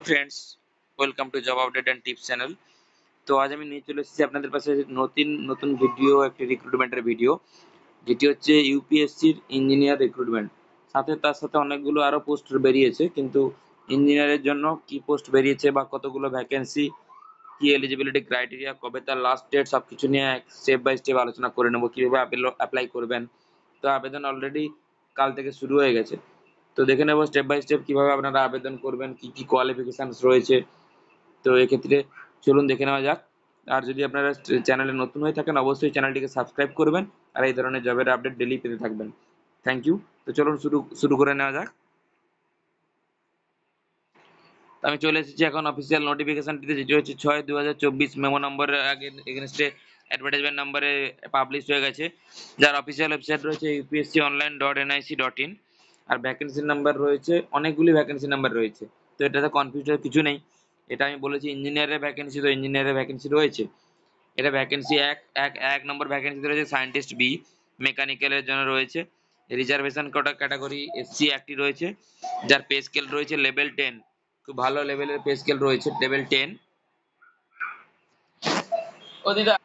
Friends, welcome to job update and tips channel. তো আজ আমি নিয়ে চলে এসেছি আপনাদের পাশে নতুন নতুন ভিডিও, একটি রিক্রুটমেন্টের ভিডিও, যেটি হচ্ছে ইউপিএসসির ইঞ্জিনিয়ার রিক্রুটমেন্ট। তার সাথে অনেকগুলো আরও পোস্ট বেরিয়েছে, কিন্তু ইঞ্জিনিয়ারের জন্য কি পোস্ট বেরিয়েছে বা কতগুলো ভ্যাকেন্সি, কি এলিজিবিলিটি ক্রাইটেরিয়া, কবে তার লাস্ট ডেট, সব কিছু নিয়ে স্টেপ বাই স্টেপ আলোচনা করে নেবো কীভাবে অ্যাপ্লাই করবেন। তো আবেদন অলরেডি কাল থেকে শুরু হয়ে গেছে। তো দেখে নেবো স্টেপ বাই স্টেপ কিভাবে আপনারা আবেদন করবেন, কি কি কোয়ালিফিকেশনস রয়েছে। তো এক্ষেত্রে চলুন দেখে নেওয়া যাক। আর যদি আপনারা চ্যানেলে নতুন হয়ে থাকেন, অবশ্যই চ্যানেলটিকে সাবস্ক্রাইব করবেন আর এই ধরনের জবের আপডেট ডেলি পেতে থাকবেন। Thank you. তো চলুন শুরু করে নেওয়া যাক। তো আমি চলে এসেছি এখন অফিসিয়াল নোটিফিকেশনটিতে, যেটি হচ্ছে 6/2024 মেমো নম্বরের আগে এগেনস্টে অ্যাডভার্টাইজমেন্ট নাম্বারে পাবলিশ হয়ে গেছে, যার অফিসিয়াল ওয়েবসাইট রয়েছে upsconline.nic.in। আর ভ্যাকেন্সি নাম্বার রয়েছে, অনেকগুলি ভ্যাকেন্সি নাম্বার রয়েছে। তো এটাতে কনফিউজ হওয়ার কিছু নেই। এটা আমি বলেছি ইঞ্জিনিয়ারের ভ্যাকেন্সি, তো ইঞ্জিনিয়ারের ভ্যাকেন্সি রয়েছে। এটা ভ্যাকেন্সি এক এক এক নম্বর ভ্যাকেন্সিতে রয়েছে সায়েন্টিস্ট বি, মেকানিক্যালের জন্য রয়েছে। রিজার্ভেশন ক্যাটাগরি এসসি একটি রয়েছে, যার পে স্কেল রয়েছে লেভেল 10। খুব ভালো লেভেলের পে স্কেল রয়েছে, লেভেল 10। ও দিদা,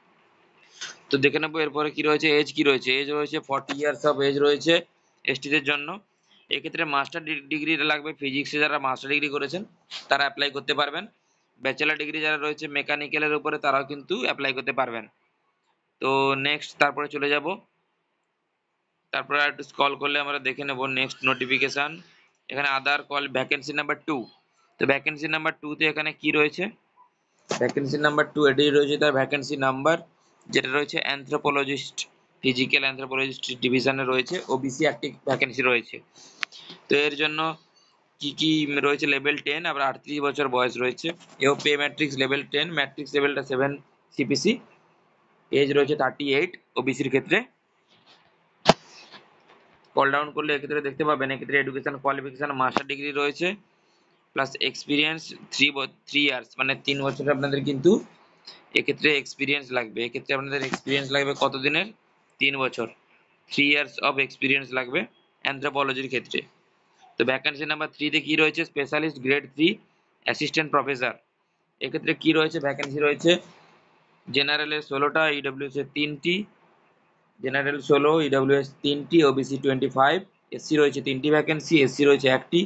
তো দেখে নেবো এরপরে কি রয়েছে। এজ কি রয়েছে? এজ রয়েছে 40 ইয়ার্স অফ এজ রয়েছে এসটিদের জন্য। এক্ষেত্রে মাস্টার ডিগ্রি লাগবে। ফিজিক্সে যারা মাস্টার ডিগ্রি করেছেন তারা অ্যাপ্লাই করতে পারবেন। ব্যাচেলার ডিগ্রি যারা রয়েছে মেকানিক্যালের উপরে, তারাও কিন্তু অ্যাপ্লাই করতে পারবেন। তো নেক্সট, তারপরে চলে যাব। তারপরে একটু স্ক্রল করলে আমরা দেখে নেব নেক্সট নোটিফিকেশান। এখানে আদার কল ভ্যাকেন্সি নাম্বার 2। তো ভ্যাকেন্সি নাম্বার 2তে এখানে কি রয়েছে? ভ্যাকেন্সি নাম্বার 2 এটাই রয়েছে তার ভ্যাকেন্সি নাম্বার, যেটা রয়েছে অ্যানথ্রোপোলজিস্ট, ফিজিক্যাল অ্যানথ্রোপোলজিস্ট ডিভিশনে রয়েছে। ওবিসি একটি ভ্যাকেন্সি রয়েছে। তো এর জন্য কি কি রয়েছে? লেভেল 10, আবার 38 বছর বয়স রয়েছে। এও পে ম্যাট্রিক্স লেভেল 10, ম্যাট্রিক্স লেভেলটা 7 সিপিসি। এজ রয়েছে 38 ওবিসির ক্ষেত্রে। কল ডাউন করলে এক্ষেত্রে দেখতে পাবেন, এক্ষেত্রে এডুকেশন কোয়ালিফিকেশন মাস্টার ডিগ্রি রয়েছে, প্লাস এক্সপিরিয়েন্স 3 ইয়ার্স, মানে 3 বছরের আপনাদের কিন্তু এক্ষেত্রে এক্সপিরিয়েন্স লাগবে। এক্ষেত্রে আপনাদের এক্সপিরিয়েন্স লাগবে কত দিনের? 3 বছর, 3 ইয়ার্স অফ এক্সপিরিয়েন্স লাগবে অ্যানথ্রোপোলজির ক্ষেত্রে। তো ভ্যাকেন্সি নাম্বার 3তে কি রয়েছে? Specialist grade 3 assistant professor. এক্ষেত্রে কি রয়েছে? ভ্যাকেন্সি রয়েছে জেনারেলের 16টা, ইডব্লিউএস এর 3টি, জেনারেল 16, ইডব্লিউএস 3টি, ওবিসি 25, এসসি রয়েছে 3টি ভ্যাকেন্সি, এসসি রয়েছে একটি,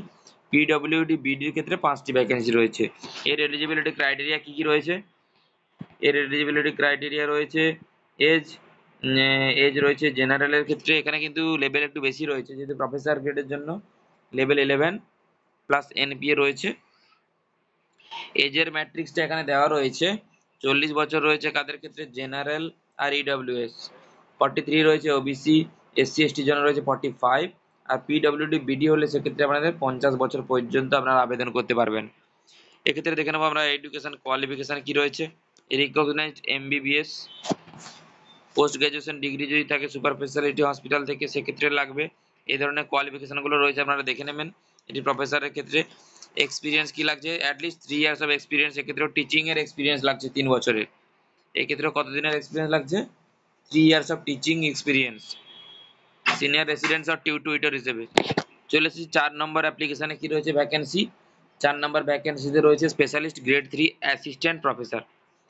পিডব্লিউডি বিডির ক্ষেত্রে 5টি ভ্যাকেন্সি রয়েছে। এর এলিজিবিলিটি ক্রাইটেরিয়া কি কি রয়েছে? এর এলিজিবিলিটি ক্রাইটেরিয়া রয়েছে এজ, এজ রয়েছে জেনারেলের ক্ষেত্রে এখানে কিন্তু লেভেল একটু বেশি রয়েছে, যেহেতু প্রফেসর গ্রেডের জন্য লেভেল 11 প্লাস এনপিএ রয়েছে। এজের ম্যাট্রিক্সটা এখানে দেওয়া রয়েছে 40 বছর রয়েছে কাদের ক্ষেত্রে? জেনারেল আর ইডব্লিউএস। 43 রয়েছে ওবিসি, এসসি এসটির জন্য রয়েছে 45। আর পিডব্লিউডি বিডি হলে সেক্ষেত্রে আপনাদের 50 বছর পর্যন্ত আপনারা আবেদন করতে পারবেন। এক্ষেত্রে দেখে নেবো আমরা এডুকেশন কোয়ালিফিকেশন কি রয়েছে। Recognised MBBS, post graduation degree যদি থাকে সুপার স্পেশালিটি হসপিটাল থেকে, সেক্ষেত্রে লাগবে। এই ধরনের কোয়ালিফিকেশনগুলো রয়েছে, আপনারা দেখে নেবেন। এটি প্রফেসরের ক্ষেত্রে এক্সপিরিয়েন্স কি লাগছে? At least 3 years of experience. এক্ষেত্রেও টিচিংয়ের এক্সপিরিয়েন্স লাগছে 3 বছরের। এক্ষেত্রেও কতদিনের এক্সপিরিয়েন্স লাগছে? 3 years of teaching experience, senior residence আর টিউটর হিসেবে। চলে এসেছি 4 নম্বর অ্যাপ্লিকেশানে কি রয়েছে ভ্যাকেন্সি। 4 নম্বর ভ্যাকেন্সিতে রয়েছে স্পেশালিস্ট গ্রেড 3 অ্যাসিস্ট্যান্ট প্রফেসর।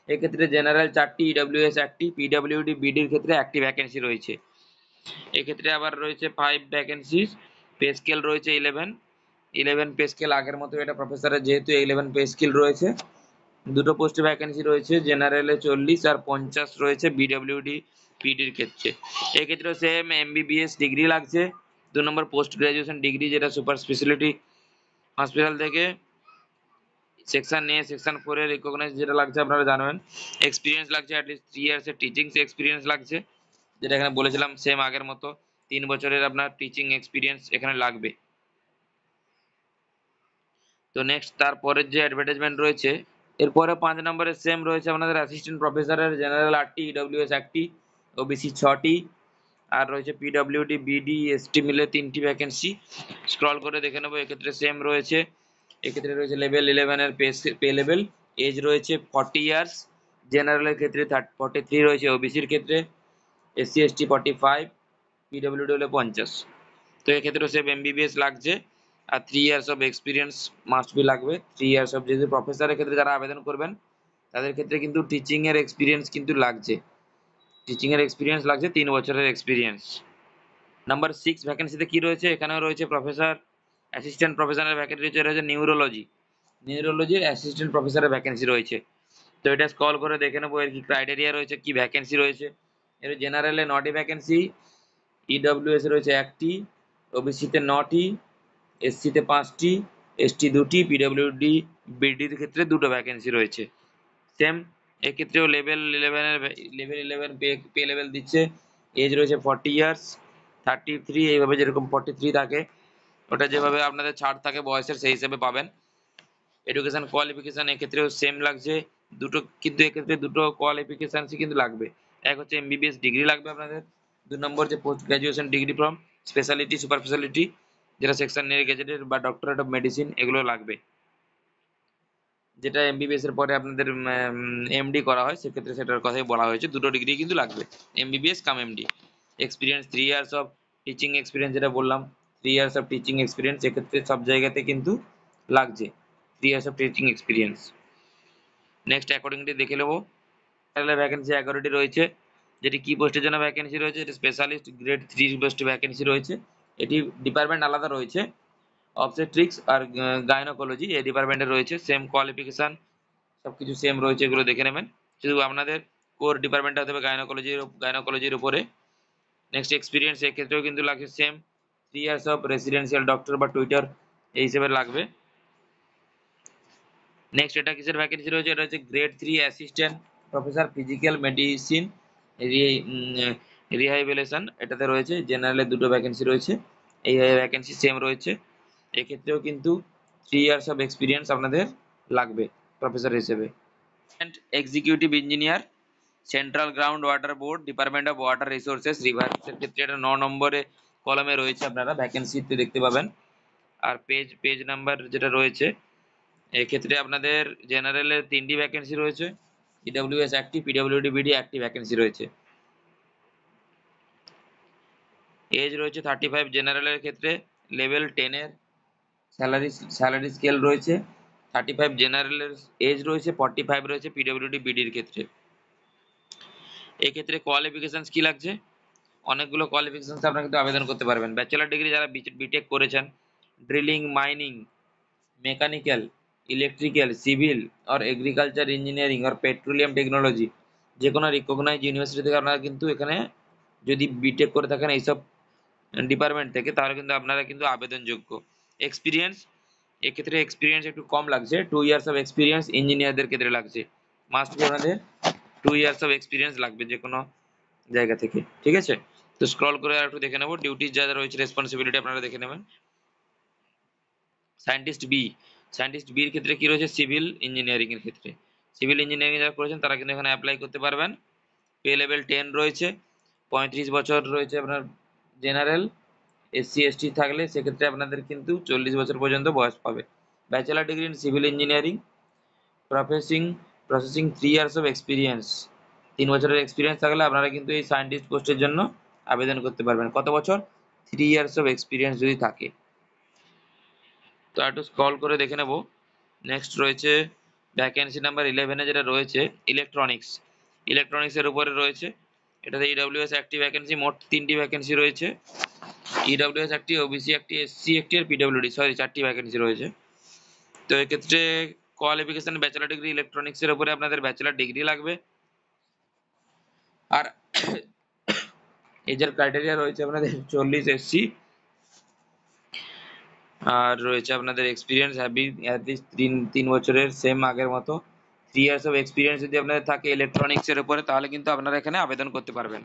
এক্ষেত্রে জেনারেল 4টি, ইডব্লিউএস একটি, পিডব্লিউডি বিডির ক্ষেত্রে একটি ভ্যাকেন্সি রয়েছে। এক্ষেত্রে আবার রয়েছে 5 ভ্যাকেন্সি, পে স্কেল রয়েছে 11 পে স্কেল আগের মতো। এটা প্রফেসরের যেহেতু 11 পে স্কেল রয়েছে। দুটো পোস্টে ভ্যাকেন্সি রয়েছে, জেনারেলে 40 আর 50 রয়েছে বিডব্লিউডি পিডির ক্ষেত্রে। এক্ষেত্রেও সেম এমবিবিএস ডিগ্রি লাগছে। 2 নম্বর পোস্ট গ্রাজুয়েশন ডিগ্রি, যেটা সুপার স্পেশালিটি হসপিটাল থেকে সেকশন এ সেকশন 4 এর রিকগনাইজ যেটা লাগছে আপনারা জানবেন। এক্সপিরিয়েন্স লাগছে অ্যাটলিস্ট 3 ইয়ার্স এর টিচিং এক্সপিরিয়েন্স লাগছে, যেটা এখানে বলেছিলাম সেম আগের মতো 3 বছরের আপনার টিচিং এক্সপিরিয়েন্স এখানে লাগবে। তো নেক্সট, তারপরের যে অ্যাডভার্টাইজমেন্ট রয়েছে, এরপরে 5 নম্বরের সেম রয়েছে আপনাদের অ্যাসিস্ট্যান্ট প্রফেসরের, জেনারেল 8টি, ইডব্লিউএস একটি, ওবিসি 6টি, আর রয়েছে পিডব্লিউডি বিডি এসটি মিলে 3টি ভ্যাকেন্সি। স্ক্রল করে দেখে নেবো, এক্ষেত্রে সেম রয়েছে। এক্ষেত্রে রয়েছে লেভেল 11 এর পে লেভেল। এজ রয়েছে 40 ইয়ার্স, জেনারেলের ক্ষেত্রে 43 রয়েছে, ওবিসির ক্ষেত্রে এসসি এসটি 45, পিডব্লিউডি হলে 50। তো এক্ষেত্রে সেম এমবিবিএস লাগছে। আর 3 years of experience must be লাগবে। 3 ইয়ার্স অফ, যেহেতু প্রফেসরের ক্ষেত্রে যারা আবেদন করবেন তাদের ক্ষেত্রে কিন্তু টিচিং এর এক্সপিরিয়েন্স কিন্তু লাগছে, টিচিং এর এক্সপিরিয়েন্স লাগছে, 3 বছরের এক্সপিরিয়েন্স। নাম্বার 6 ভ্যাকেন্সিতে কি রয়েছে, এখানেও রয়েছে প্রফেসর, অ্যাসিস্ট্যান্ট প্রফেসরের ভ্যাকেন্সি রয়েছে, নিউরোলজি, নিউরোলজির অ্যাসিস্ট্যান্ট প্রফেসরের ভ্যাকেন্সি রয়েছে। তো এটা স্ক্রল করে দেখে নেবো এর কি ক্রাইটেরিয়া রয়েছে, কি ভ্যাকেন্সি রয়েছে। এর জেনারেলে 9টি ভ্যাকেন্সি, ইডব্লিউএস রয়েছে 1টি, ওবিসিতে 9টি, এসসিতে 5টি, এসটি 2টি, পিডব্লিউডি বিডির ক্ষেত্রে 2টো ভ্যাকেন্সি রয়েছে। সেম এক্ষেত্রেও লেভেল 11 পে লেভেল দিচ্ছে। এজ রয়েছে 40 ইয়ার্স, 33, এইভাবে যেরকম 43 থাকে, ওটা যেভাবে আপনাদের ছাড় থাকে বয়সের সেই হিসেবে পাবেন। এডুকেশন কোয়ালিফিকেশন এক্ষেত্রেও সেম লাগছে, দুটো, কিন্তু এক্ষেত্রে দুটো কোয়ালিফিকেশনসই কিন্তু লাগবে। এক হচ্ছে এমবিবিএস ডিগ্রি লাগবে আপনাদের, 2 নম্বর যে post graduation degree from speciality super speciality, যেটা সেকশন গেজেটেড বা ডক্টরেট অফ মেডিসিন, এগুলো লাগবে। যেটা এমবিবিএস এর পরে আপনাদের এমডি করা হয়, সেক্ষেত্রে সেটার কথাই বলা হয়েছে, দুটো ডিগ্রি কিন্তু লাগবে, MBBS cum MD. Experience 3 years of teaching experience, যেটা বললাম 3 ইয়ার্স অফ টিচিং এক্সপিরিয়েন্স, এক্ষেত্রে সব জায়গাতে কিন্তু লাগছে 3 years of teaching experience. Next accordingly দেখে নেবো, ভ্যাকেন্সি 11টি রয়েছে। যেটি কি পোস্টের জন্য ভ্যাকেন্সি রয়েছে, এটি স্পেশালিস্ট গ্রেড 3 পোস্টে ভ্যাকেন্সি রয়েছে। এটি ডিপার্টমেন্ট আলাদা রয়েছে, অবস্টেট্রিক্স আর গাইনোকোলজি এই ডিপার্টমেন্টে রয়েছে। সেম কোয়ালিফিকেশন সবকিছু সেম রয়েছে, এগুলো দেখে নেবেন। শুধু আপনাদের কোর ডিপার্টমেন্টটা হতে হবে গাইনোকোলজির উপরে। নেক্সট এক্সপিরিয়েন্স এক্ষেত্রেও কিন্তু লাগছে same, 3 years of residential doctor বা টুইটার এই হিসেবে লাগবে। নেক্সট এটা কিসের ভ্যাকেন্সি রয়েছে, এটা হচ্ছে grade 3 assistant professor physical medicine rehabilitation, এটাতে রয়েছে। জেনারেলে 2টো ভ্যাকেন্সি রয়েছে, এই ভ্যাকেন্সি সেম রয়েছে। এক্ষেত্রেও কিন্তু 3 ইয়ার্স অফ এক্সপিরিয়েন্স আপনাদের লাগবে প্রফেসর হিসেবে। And executive engineer central ground water board department of water resources রিভার্সের ক্ষেত্রে এটা 9 নম্বরে কলমে রয়েছে, আপনারা ভ্যাকেন্সিতে দেখতে পাবেন। আর পেজ নাম্বার যেটা রয়েছে, এক্ষেত্রে আপনাদের জেনারেলে 3টি ভ্যাকেন্সি রয়েছে, ইডব্লিউএস 1টি, পিডব্লিউডি বিডি 1টি ভ্যাকেন্সি রয়েছে। এজ রয়েছে 35 জেনারেলের ক্ষেত্রে, লেভেল 10 এর স্যালারি স্কেল রয়েছে 35 জেনারেলের, এজ রয়েছে 45 রয়েছে পিডব্লিউডি বিডির ক্ষেত্রে। এক্ষেত্রে কোয়ালিফিকেশন কি লাগছে, অনেকগুলো কোয়ালিফিকেশন আপনারা কিন্তু আবেদন করতে পারবেন। ব্যাচেলার ডিগ্রি যারা বিটেক করেছেন, drilling, mining, mechanical, electrical, civil और एग्रीकालचार इंजिनियरिंग और पेट्रोलियम टेक्नोलॉजी যে কোনো রিকগনাইজ ইউনিভার্সিটি থেকে আপনারা কিন্তু এখানে যদি বিটেক করে থাকেন এইসব ডিপার্টমেন্ট থেকে, তাহলে কিন্তু আপনারা কিন্তু আবেদনযোগ্য। এক্সপিরিয়েন্স এক্ষেত্রে এক্সপিরিয়েন্স একটু কম লাগছে, 2 ইয়ার্স অফ এক্সপিরিয়েন্স ইঞ্জিনিয়ারদের ক্ষেত্রে লাগছে। মাস্ট বি আপনাদের 2 ইয়ার্স অফ এক্সপিরিয়েন্স লাগবে যে কোনো জায়গা থেকে, ঠিক আছে। তো স্ক্রল করে আর একটু দেখে নেবো ডিউটির যা যা রয়েছে, রেসপন্সিবিলিটি আপনারা দেখে নেবেন। সায়েন্টিস্ট বির ক্ষেত্রে কি রয়েছে, সিভিল ইঞ্জিনিয়ারিং এর ক্ষেত্রে, সিভিল ইঞ্জিনিয়ারিং যারা করেছেন তারা কিন্তু এখানে অ্যাপ্লাই করতে পারবেন। পে লেভেল 10 রয়েছে, 35 বছর রয়েছে আপনার জেনারেল, এসসি এসটি থাকলে সেক্ষেত্রে আপনাদের কিন্তু 40 বছর পর্যন্ত বয়স পাবে। Bachelor degree in civil engineering, professing processing 3 years of experience, 3 বছরের এক্সপিরিয়েন্স থাকলে আপনারা কিন্তু এই সায়েন্টিস্ট পোস্টের জন্য আবেদন করতে পারবেন। কত বছর, 3 ইয়ার্স অফ এক্সপিরিয়েন্স যদি থাকে। তো একটু স্ক্রল করে দেখে নেব। নেক্সট রয়েছে ভ্যাকেন্সি নাম্বার 11-এ যেটা রয়েছে ইলেকট্রনিক্সের উপরে রয়েছে। এটাতে ইডব্লিউএস 1টি ভ্যাকেন্সি, মোট 3টি ভ্যাকেন্সি রয়েছে। ইডব্লিউএস 1টি, ওবিসি 1টি, এসসি 1টি আর পিডব্লিউডি 4টি ভ্যাকেন্সি রয়েছে। তো এক্ষেত্রে কোয়ালিফিকেশন ব্যাচেলার ডিগ্রি ইলেকট্রনিক্সের উপরে আপনাদের ব্যাচেলার ডিগ্রি লাগবে। আর এজের ক্রাইটেরিয়া রয়েছে আপনাদের 40 এসসি, আর রয়েছে আপনাদের এক্সপিরিয়েন্স হ্যাভি অ্যাটলিস্ট 3 বছরের, সেম আগের মতো 3 ইয়ার্স অফ এক্সপিরিয়েন্স যদি আপনাদের থাকে ইলেকট্রনিক্স এর উপরে, তাহলে কিন্তু আপনারা এখানে আবেদন করতে পারবেন।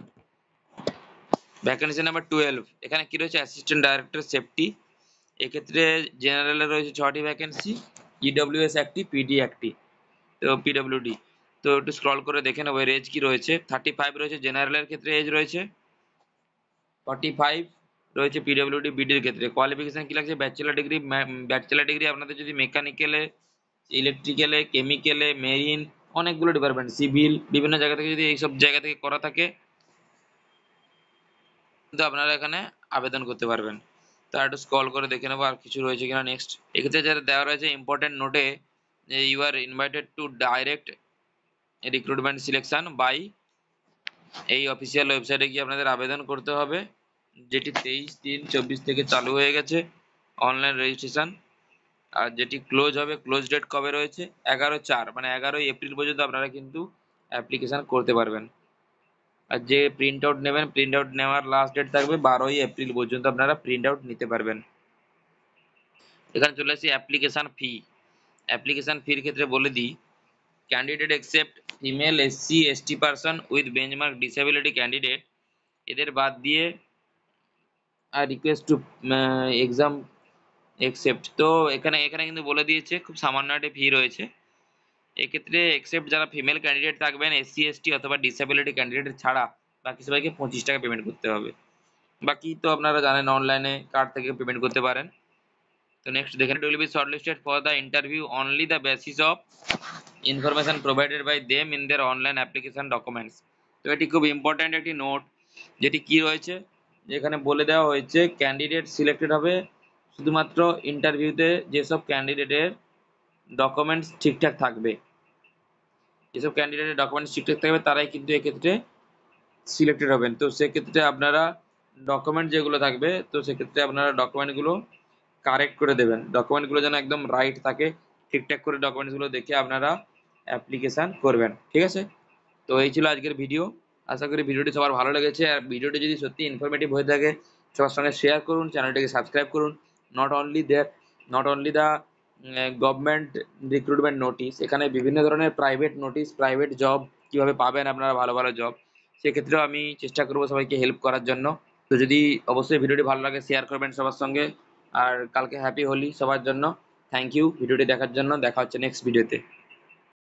ভ্যাকেন্সি নাম্বার 12, এখানে কি রয়েছে, অ্যাসিস্ট্যান্ট ডাইরেক্টর সেফটি, এক্ষেত্রে জেনারেলে রয়েছে 6টি ভ্যাকেন্সি, ইডব্লিউএস 1টি, পিডি 1টি, তো পিডব্লিউডি। তো একটু স্ক্রল করে দেখে নেবো এর এজ কি রয়েছে। 35 রয়েছে জেনারেলের ক্ষেত্রে, এজ রয়েছে 45 রয়েছে পিডব্লিউডি বিডির ক্ষেত্রে। কোয়ালিফিকেশন কি লাগছে, ব্যাচেলার ডিগ্রি আপনাদের যদি মেকানিক্যালে, ইলেকট্রিক্যালে, কেমিক্যালে, মেরিন, অনেকগুলো ডিপার্টমেন্ট, সিভিল, বিভিন্ন জায়গা থেকে যদি এইসব জায়গা থেকে করা থাকে, কিন্তু আপনারা এখানে আবেদন করতে পারবেন। তার একটু স্ক্রল করে দেখে নেবো আর কিছু রয়েছে কিনা নেক্সট। এক্ষেত্রে যেটা দেওয়া রয়েছে ইম্পর্টেন্ট নোটে, you are invited to direct recruitment selection by, এই অফিসিয়াল ওয়েবসাইটে গিয়ে আপনাদের আবেদন করতে হবে, যেটি 23/3/24 থেকে চালু হয়ে গেছে অনলাইন রেজিস্ট্রেশন। আর যেটি ক্লোজ হবে, ক্লোজ ডেট কবে রয়েছে 11/4 মানে 11 এপ্রিল পর্যন্ত আপনারা কিন্তু অ্যাপ্লিকেশন করতে পারবেন। আর যে প্রিন্ট আউট নেবেন, প্রিন্ট আউট নেওয়ার লাস্ট ডেট থাকবে 12 এপ্রিল পর্যন্ত আপনারা প্রিন্ট আউট নিতে পারবেন। এখানে চলে আসি অ্যাপ্লিকেশন ফি। অ্যাপ্লিকেশন ফির ক্ষেত্রে বলে দিই, candidate except female, SC ST person with benchmark disability candidate, এদের বাদ দিয়ে আর রিকোয়েস্ট টু এক্সাম একসেপ্ট। তো এখানে এখানে কিন্তু বলে দিয়েছে খুব সামান্য একটা ফি রয়েছে। এক্ষেত্রে একসেপ্ট যারা ফিমেল ক্যান্ডিডেট থাকবেন, SC ST অথবা ডিসেবিলিটি ক্যান্ডিডেট ছাড়া বাকি সবাইকে 25 টাকা পেমেন্ট করতে হবে। বাকি তো আপনারা জানেন অনলাইনে কার্ড থেকে পেমেন্ট করতে পারেন। তো নেক্সট দেখেন, will be shortlisted for the interview only the basis of information provided by them in their online application documents. তো এটি খুব ইম্পর্ট্যান্ট একটি নোট, যেটি কি রয়েছে যেখানে বলে দেওয়া হয়েছে ক্যান্ডিডেট সিলেক্টেড হবে শুধুমাত্র ইন্টারভিউতে যেসব ক্যান্ডিডেটের ডকুমেন্টস ঠিকঠাক থাকবে, যেসব ক্যান্ডিডেটের ডকুমেন্টস ঠিকঠাক থাকবে তারাই কিন্তু এক্ষেত্রে সিলেক্টেড হবেন। তো সেক্ষেত্রে আপনারা ডকুমেন্ট যেগুলো থাকবে, তো সেক্ষেত্রে আপনারা ডকুমেন্টগুলো কারেক্ট করে দেবেন, ডকুমেন্টগুলো যেন একদম রাইট থাকে, ঠিকঠাক করে ডকুমেন্টসগুলো দেখে আপনারা অ্যাপ্লিকেশান করবেন, ঠিক আছে। তো এই ছিল আজকের ভিডিও। আশা করি ভিডিওটি সবার ভালো লেগেছে, আর ভিডিওটি যদি সত্যি ইনফরমেটিভ হয়ে থাকে সবার সঙ্গে শেয়ার করুন, চ্যানেলটিকে সাবস্ক্রাইব করুন। Not only the government recruitment notice, এখানে বিভিন্ন ধরনের প্রাইভেট নোটিশ, প্রাইভেট জব কীভাবে পাবেন আপনারা ভালো ভালো জব, সেক্ষেত্রেও আমি চেষ্টা করবো সবাইকে হেল্প করার জন্য। তো যদি অবশ্যই ভিডিওটি ভালো লাগে শেয়ার করবেন সবার সঙ্গে। আর কালকে হ্যাপি হোলি সবার জন্য। থ্যাংক ইউ ভিডিওটি দেখার জন্য, দেখা হচ্ছে নেক্সট ভিডিওতে।